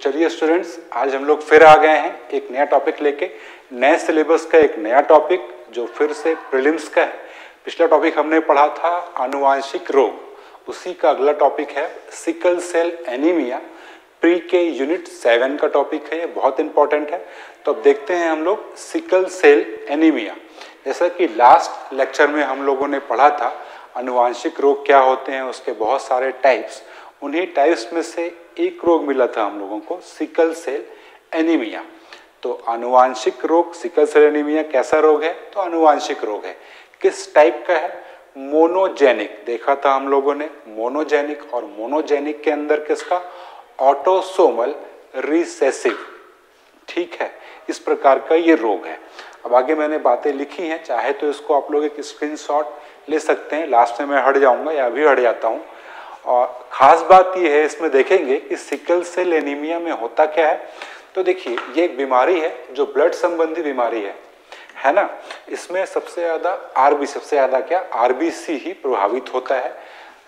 चलिए स्टूडेंट्स, आज हम लोग फिर आ गए हैं एक नया टॉपिक लेके, नए सिलेबस का एक नया टॉपिक जो फिर से प्रीलिम्स का है। पिछला टॉपिक हमने पढ़ा था आनुवांशिक रोग, उसी का अगला टॉपिक है सिकल सेल एनीमिया। प्री के यूनिट 7 का टॉपिक है, ये बहुत इंपॉर्टेंट है। तो अब देखते हैं हम लोग सिकल सेल एनीमिया। जैसा कि लास्ट लेक्चर में हम लोगों ने पढ़ा था आनुवांशिक रोग क्या होते हैं, उसके बहुत सारे टाइप्स। उन्हीं टाइप्स में से एक रोग मिला था हम लोगों को, सिकल सेल एनीमिया। तो आनुवांशिक रोग सिकल सेल एनीमिया कैसा रोग है? तो आनुवांशिक रोग है। किस टाइप का है? मोनोजेनिक देखा था हम लोगों ने, मोनोजेनिक। और मोनोजेनिक के अंदर किसका? Autosomal recessive. ठीक है, इस प्रकार का ये रोग है। अब आगे मैंने बातें लिखी हैं, चाहे तो इसको आप लोग एक स्क्रीनशॉट ले सकते हैं। लास्ट में मैं हट जाऊंगा या अभी हट जाता हूं। और खास बात ये है, इसमें देखेंगे कि सिकल सेल एनीमिया में होता क्या है। तो देखिए, ये एक बीमारी है जो ब्लड संबंधी बीमारी है ना। इसमें सबसे ज्यादा क्या? आरबीसी ही प्रभावित होता है,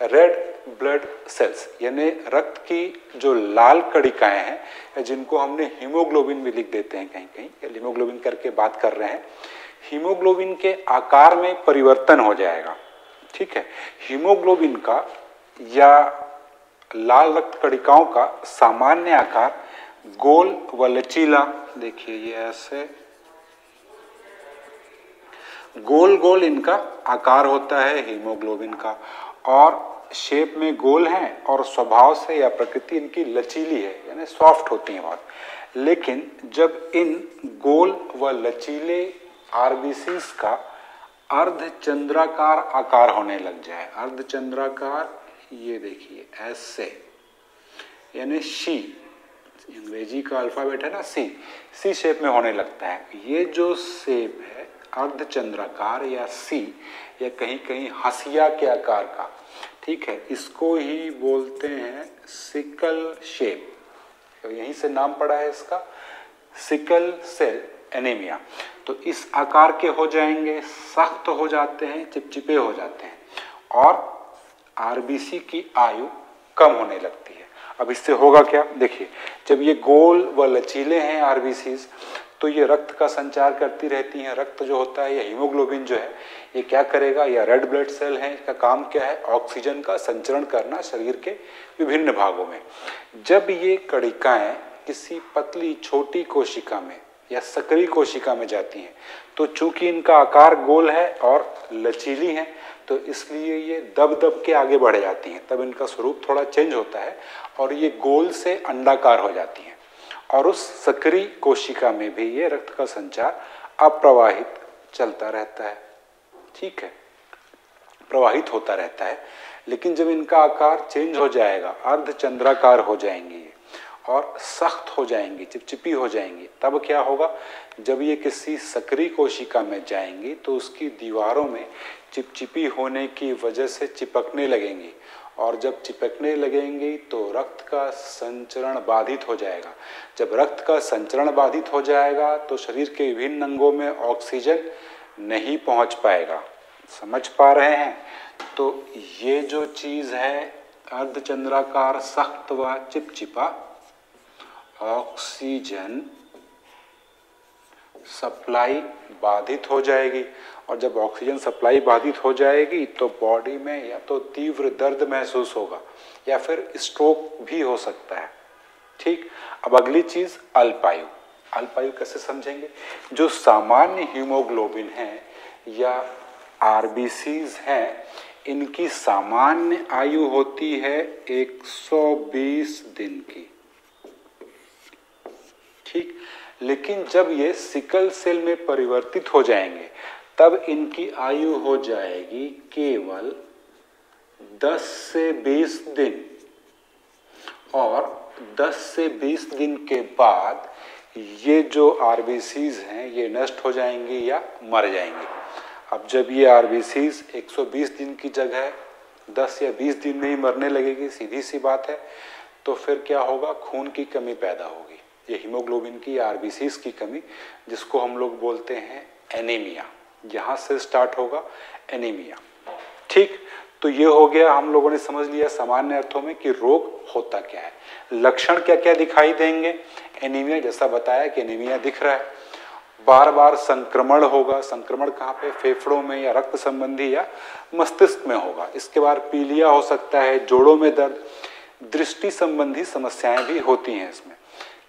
रेड ब्लड सेल्स, यानी रक्त की जो लाल कणिकाएं हैं, जिनको हमने हीमोग्लोबिन भी लिख देते हैं कहीं कहीं, हीमोग्लोबिन करके बात कर रहे हैं। हीमोग्लोबिन के आकार में परिवर्तन हो जाएगा। ठीक है, हीमोग्लोबिन का या लाल रक्त कणिकाओं का सामान्य आकार गोल व लचीला, देखिए ये ऐसे गोल गोल इनका आकार होता है हीमोग्लोबिन का, और शेप में गोल है, और स्वभाव से या प्रकृति इनकी लचीली है, यानी सॉफ्ट होती है बहुत। लेकिन जब इन गोल व लचीले आरबीसीज का अर्धचंद्राकार आकार होने लग जाए, अर्धचंद्राकार, ये देखिए ऐसे, यानी सी, अंग्रेजी का अल्फाबेट है ना, सी शेप में होने लगता है। ये जो शेप है अर्धचंद्राकार या सी, या कहीं कहीं हंसिया के आकार का, ठीक है, इसको ही बोलते हैं सिकल शेप। तो यहीं से नाम पड़ा है इसका, सिकल सेल एनीमिया। तो इस आकार के हो जाएंगे, सख्त हो जाते हैं, चिपचिपे हो जाते हैं, और आरबीसी की आयु कम होने लगती है। अब इससे होगा क्या? देखिए, जब ये गोल व लचीले हैं आरबीसीज, तो ये रक्त का संचार करती रहती हैं। रक्त जो होता है, या हीमोग्लोबिन जो है, ये क्या करेगा? या रेड ब्लड सेल है, इसका काम क्या है? ऑक्सीजन का संचरण करना शरीर के विभिन्न भागों में। जब ये कणिकाएं किसी पतली छोटी कोशिका में या सक्रिय कोशिका में जाती हैं, तो चूंकि इनका आकार गोल है और लचीली है, तो इसलिए ये दब दब के आगे बढ़ जाती हैं। तब इनका स्वरूप थोड़ा चेंज होता है, और ये गोल से अंडाकार हो जाती हैं, और उस सक्रिय कोशिका में भी ये रक्त का संचार अप्रवाहित चलता रहता है। ठीक है, प्रवाहित होता रहता है। लेकिन जब इनका आकार चेंज हो जाएगा, अर्धचंद्राकार हो जाएंगे और सख्त हो जाएंगी, चिपचिपी हो जाएंगी, तब क्या होगा? जब ये किसी सक्रिय कोशिका में जाएंगी, तो उसकी दीवारों में चिपचिपी होने की वजह से चिपकने लगेंगी, और जब चिपकने लगेंगी तो रक्त का संचरण बाधित हो जाएगा। जब रक्त का संचरण बाधित हो जाएगा, तो शरीर के विभिन्न अंगों में ऑक्सीजन नहीं पहुंच पाएगा। समझ पा रहे हैं? तो ये जो चीज है, अर्धचंद्राकार, सख्त व चिपचिपा, ऑक्सीजन सप्लाई बाधित हो जाएगी, और जब ऑक्सीजन सप्लाई बाधित हो जाएगी, तो बॉडी में या तो तीव्र दर्द महसूस होगा, या फिर स्ट्रोक भी हो सकता है। ठीक, अब अगली चीज अल्पायु। अल्पायु कैसे समझेंगे? जो सामान्य हीमोग्लोबिन है या आरबीसीज हैं, इनकी सामान्य आयु होती है 120 दिन की। ठीक, लेकिन जब ये सिकल सेल में परिवर्तित हो जाएंगे, तब इनकी आयु हो जाएगी केवल 10 से 20 दिन, और 10 से 20 दिन के बाद ये जो आरबीसीज हैं, ये नष्ट हो जाएंगी या मर जाएंगी। अब जब ये आरबीसीज 120 दिन की जगह 10 या 20 दिन में ही मरने लगेगी, सीधी सी बात है, तो फिर क्या होगा? खून की कमी पैदा होगी, ये हीमोग्लोबिन की, आरबीसीज की कमी, जिसको हम लोग बोलते हैं एनीमिया। यहां से स्टार्ट होगा एनीमिया। ठीक, तो ये हो गया, हम लोगों ने समझ लिया सामान्य अर्थों में कि रोग होता क्या है, लक्षण क्या क्या दिखाई देंगे। एनीमिया जैसा बताया कि एनीमिया दिख रहा है, बार बार संक्रमण होगा, संक्रमण कहाँ पे, फेफड़ों में या रक्त संबंधी या मस्तिष्क में होगा। इसके बाद पीलिया हो सकता है, जोड़ों में दर्द, दृष्टि संबंधी समस्याएं भी होती हैं इसमें।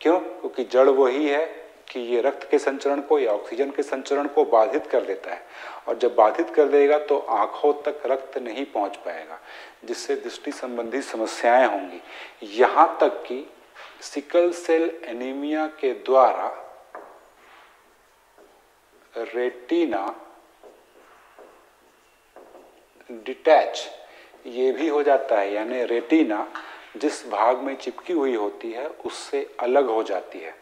क्यों? क्योंकि जड़ वही है कि ये रक्त के संचरण को या ऑक्सीजन के संचरण को बाधित कर देता है, और जब बाधित कर देगा तो आंखों तक रक्त नहीं पहुंच पाएगा, जिससे दृष्टि संबंधी समस्याएं होंगी। यहां तक कि सिकल सेल एनीमिया के द्वारा रेटिना डिटैच ये भी हो जाता है, यानी रेटिना जिस भाग में चिपकी हुई होती है उससे अलग हो जाती है।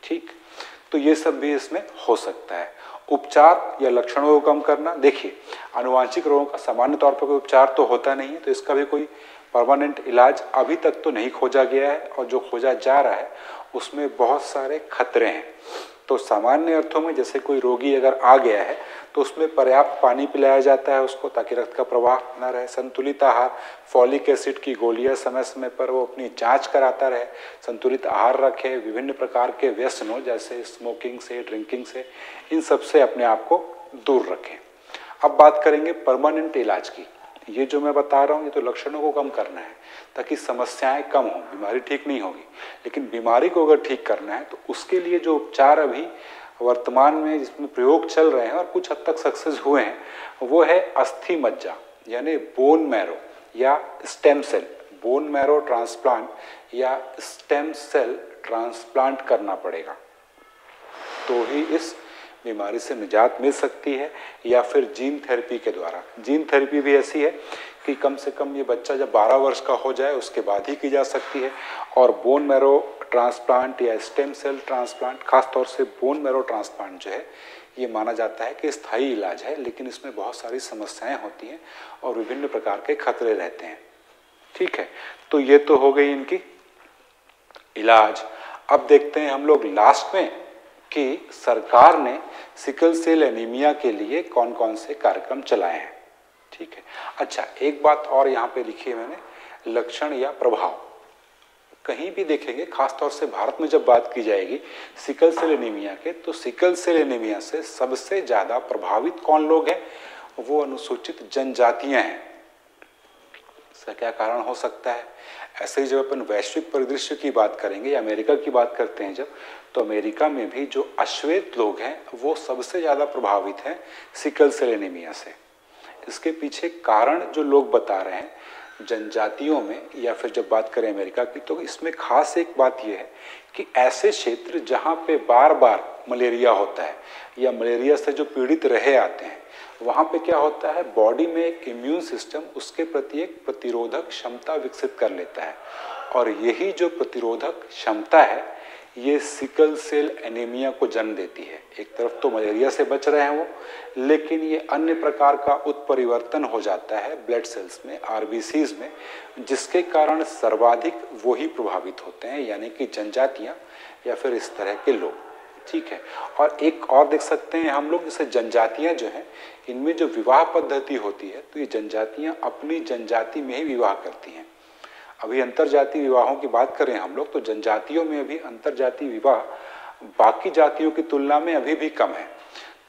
ठीक, तो ये सब भी इसमें हो सकता है। उपचार या लक्षणों को कम करना, देखिए आनुवांशिक रोगों का सामान्य तौर पर कोई उपचार तो होता नहीं है, तो इसका भी कोई परमानेंट इलाज अभी तक तो नहीं खोजा गया है, और जो खोजा जा रहा है उसमें बहुत सारे खतरे हैं। तो सामान्य अर्थों में जैसे कोई रोगी अगर आ गया है तो उसमें पर्याप्त पानी पिलाया जाता है उसको, ताकि रक्त का प्रवाह न रहे, संतुलित आहार, फॉलिक एसिड की गोलियां समय समय पर वो अपनी जांच कराता रहे, संतुलित आहार रखे, विभिन्न प्रकार के व्यसनों जैसे स्मोकिंग से, ड्रिंकिंग से, इन सब से अपने आप को दूर रखें। अब बात करेंगे परमानेंट इलाज की। ये जो मैं बता रहा हूँ ये तो लक्षणों को कम करना है ताकि समस्याएं कम हो, बीमारी ठीक नहीं होगी। लेकिन बीमारी को अगर ठीक करना है तो उसके लिए जो उपचार अभी वर्तमान में जिसमें प्रयोग चल रहे हैं और कुछ हद तक सक्सेस हुए हैं, वो है अस्थि मज्जा यानी बोन मैरो या stem cell, bone marrow transplant या स्टेम सेल ट्रांसप्लांट करना पड़ेगा, तो ही इस बीमारी से निजात मिल सकती है। या फिर जीन थेरेपी के द्वारा, जीन थेरेपी भी ऐसी है कि कम से कम ये बच्चा जब 12 वर्ष का हो जाए उसके बाद ही की जा सकती है। और बोन मैरो ट्रांसप्लांट या स्टेम सेल ट्रांसप्लांट, खासतौर से बोन मैरो ट्रांसप्लांट जो है ये माना जाता है कि स्थायी इलाज है, लेकिन इसमें बहुत सारी समस्याएं होती हैं और विभिन्न प्रकार के खतरे रहते हैं। ठीक है, तो ये तो हो गई इनकी इलाज। अब देखते हैं हम लोग लास्ट में कि सरकार ने सिकल सेल एनीमिया के लिए कौन कौन से कार्यक्रम चलाए हैं। ठीक है, अच्छा एक बात और यहाँ पे लिखी है मैंने, लक्षण या प्रभाव। कहीं भी देखेंगे, खासतौर से भारत में जब बात की जाएगी सिकल सेल एनीमिया के, तो सिकल सेल एनीमिया से सबसे ज्यादा प्रभावित कौन लोग हैं? वो अनुसूचित जनजातियां हैं। इसका क्या कारण हो सकता है? ऐसे ही जब अपन वैश्विक परिदृश्य की बात करेंगे या अमेरिका की बात करते हैं जब, तो अमेरिका में भी जो अश्वेत लोग हैं वो सबसे ज्यादा प्रभावित हैं सिकल सेल एनीमिया से। इसके पीछे कारण जो लोग बता रहे हैं जनजातियों में, या फिर जब बात करें अमेरिका की, तो इसमें खास एक बात यह है कि ऐसे क्षेत्र जहां पे बार बार मलेरिया होता है या मलेरिया से जो पीड़ित रहे आते हैं, वहां पे क्या होता है, बॉडी में एक इम्यून सिस्टम उसके प्रति एक प्रतिरोधक क्षमता विकसित कर लेता है, और यही जो प्रतिरोधक क्षमता है ये सिकल सेल एनीमिया को जन्म देती है। एक तरफ तो मलेरिया से बच रहे हैं वो, लेकिन ये अन्य प्रकार का उत्परिवर्तन हो जाता है ब्लड सेल्स में, आरबीसीज में, जिसके कारण सर्वाधिक वो ही प्रभावित होते हैं, यानी कि जनजातियां या फिर इस तरह के लोग। ठीक है, और एक और देख सकते हैं हम लोग, जैसे जनजातियां जो हैं इनमें जो विवाह पद्धति होती है, तो ये जनजातियां अपनी जनजाति में ही विवाह करती हैं। अभी अंतरजातीय विवाहों की बात करें हम लोग, तो जनजातियों में अभी अंतरजातीय विवाह बाकी जातियों की तुलना में अभी भी कम है।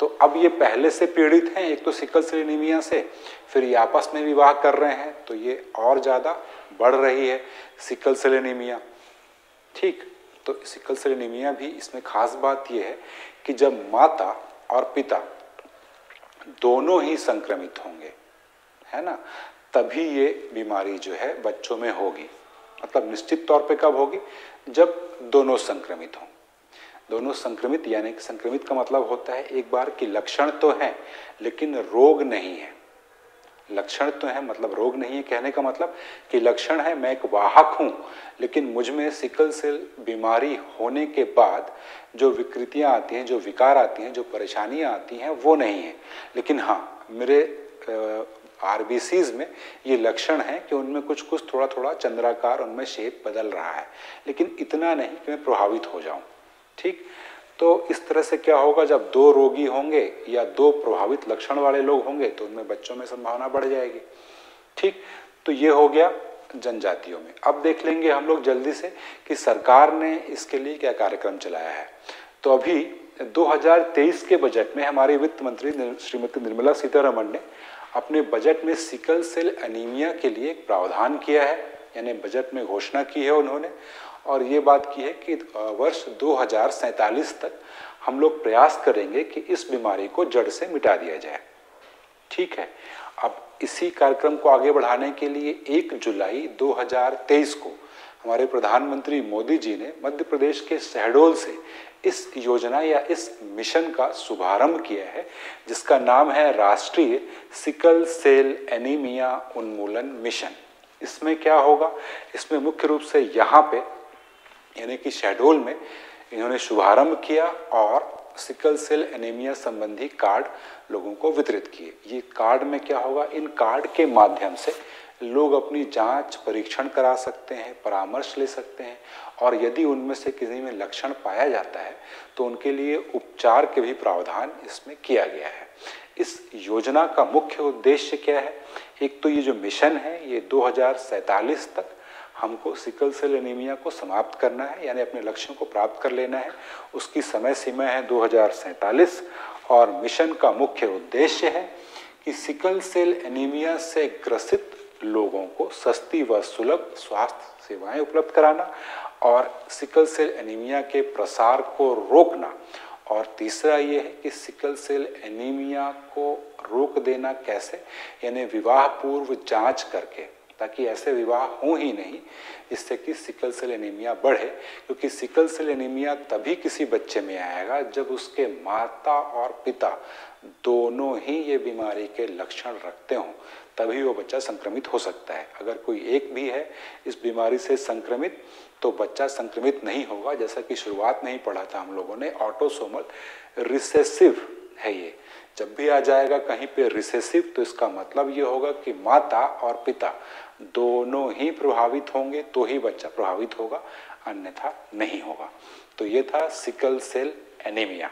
तो अब ये पहले से पीड़ित हैं, एक तो सिकल सेल एनीमिया से, फिर ये आपस में विवाह कर रहे हैं, तो ये और ज्यादा बढ़ रही है सिकल सेल एनीमिया। ठीक, तो सिकल सेल एनीमिया भी इसमें खास बात यह है कि जब माता और पिता दोनों ही संक्रमित होंगे, है ना, तभी ये बीमारी जो है बच्चों में होगी। मतलब निश्चित तौर पे कब होगी? जब दोनों संक्रमित हों। दोनों संक्रमित यानी कि संक्रमित का मतलब होता है एक बार कि लक्षण तो है लेकिन रोग नहीं है। लक्षण तो है मतलब रोग नहीं है, कहने का मतलब कि लक्षण है मैं एक वाहक हूं, लेकिन मुझ में सिकल सेल बीमारी होने के बाद जो विकृतियां आती हैं, जो विकार आती हैं, जो परेशानियां आती हैं, वो नहीं है। लेकिन हाँ, मेरे आरबीसीज में ये लक्षण है कि उनमें कुछ कुछ थोड़ा थोड़ा चंद्राकार उनमें शेप बदल रहा है, लेकिन इतना नहीं कि मैं प्रभावित हो जाऊं। ठीक, तो इस तरह से क्या होगा, जब दो रोगी होंगे या दो प्रभावित लक्षण वाले लोग होंगे तो उनमें बच्चों में संभावना बढ़ जाएगी। ठीक, तो ये हो गया जनजातियों में। अब देख लेंगे हम लोग जल्दी से कि सरकार ने इसके लिए क्या कार्यक्रम चलाया है। तो अभी 2023 के बजट में हमारे वित्त मंत्री श्रीमती निर्मला सीतारमण ने अपने बजट में सिकल सेल एनीमिया के लिए एक प्रावधान किया है, यानी बजट में घोषणा की है उन्होंने, और ये बात की है कि वर्ष 2047 तक हम लोग प्रयास करेंगे कि इस बीमारी को जड़ से मिटा दिया जाए। ठीक है, अब इसी कार्यक्रम को आगे बढ़ाने के लिए 1 जुलाई 2023 को हमारे प्रधानमंत्री मोदी जी ने मध्य प्रदेश के शहडोल से इस योजना या इस मिशन का शुभारंभ किया है, जिसका नाम है राष्ट्रीय सिकल सेल एनीमिया उन्मूलन मिशन। इसमें क्या होगा, इसमें मुख्य रूप से यहाँ पे यानी कि शहडोल में इन्होंने शुभारंभ किया और सिकल सेल एनीमिया संबंधी कार्ड लोगों को वितरित किए। ये कार्ड में क्या होगा, इन कार्ड के माध्यम से लोग अपनी जांच परीक्षण करा सकते हैं, परामर्श ले सकते हैं, और यदि उनमें से किसी में लक्षण पाया जाता है तो उनके लिए उपचार के भी प्रावधान इसमें किया गया है। इस योजना का मुख्य उद्देश्य क्या है, एक तो ये जो मिशन है ये 2047 तक हमको सिकल सेल एनीमिया को समाप्त करना है, यानी अपने लक्ष्यों को प्राप्त कर लेना है। उसकी समय सीमा है 2047 और मिशन का मुख्य उद्देश्य है कि सिकल सेल एनीमिया से ग्रसित लोगों को सस्ती व सुलभ स्वास्थ्य सेवाएं उपलब्ध कराना और सिकल सेल एनीमिया के प्रसार को रोकना। और तीसरा ये है कि सिकल सेल एनीमिया को रोक देना कैसे, यानी विवाह पूर्व जांच करके, ताकि ऐसे विवाह हो ही नहीं जिससे कि सिकल सेल एनीमिया बढ़े, क्योंकि सिकल सेल एनीमिया तभी किसी बच्चे में आएगा जब उसके माता और पिता दोनों ही ये बीमारी के लक्षण रखते हों, तभी वो बच्चा संक्रमित हो सकता है। अगर कोई एक भी है इस बीमारी से संक्रमित तो बच्चा संक्रमित नहीं होगा। जैसा कि शुरुआत में ही पढ़ा था हम लोगों ने, ऑटोसोमल रिसेसिव है ये। जब भी आ जाएगा कहीं पे रिसेसिव तो इसका मतलब ये होगा कि माता और पिता दोनों ही प्रभावित होंगे तो ही बच्चा प्रभावित होगा, अन्यथा नहीं होगा। तो ये था सिकल सेल एनीमिया।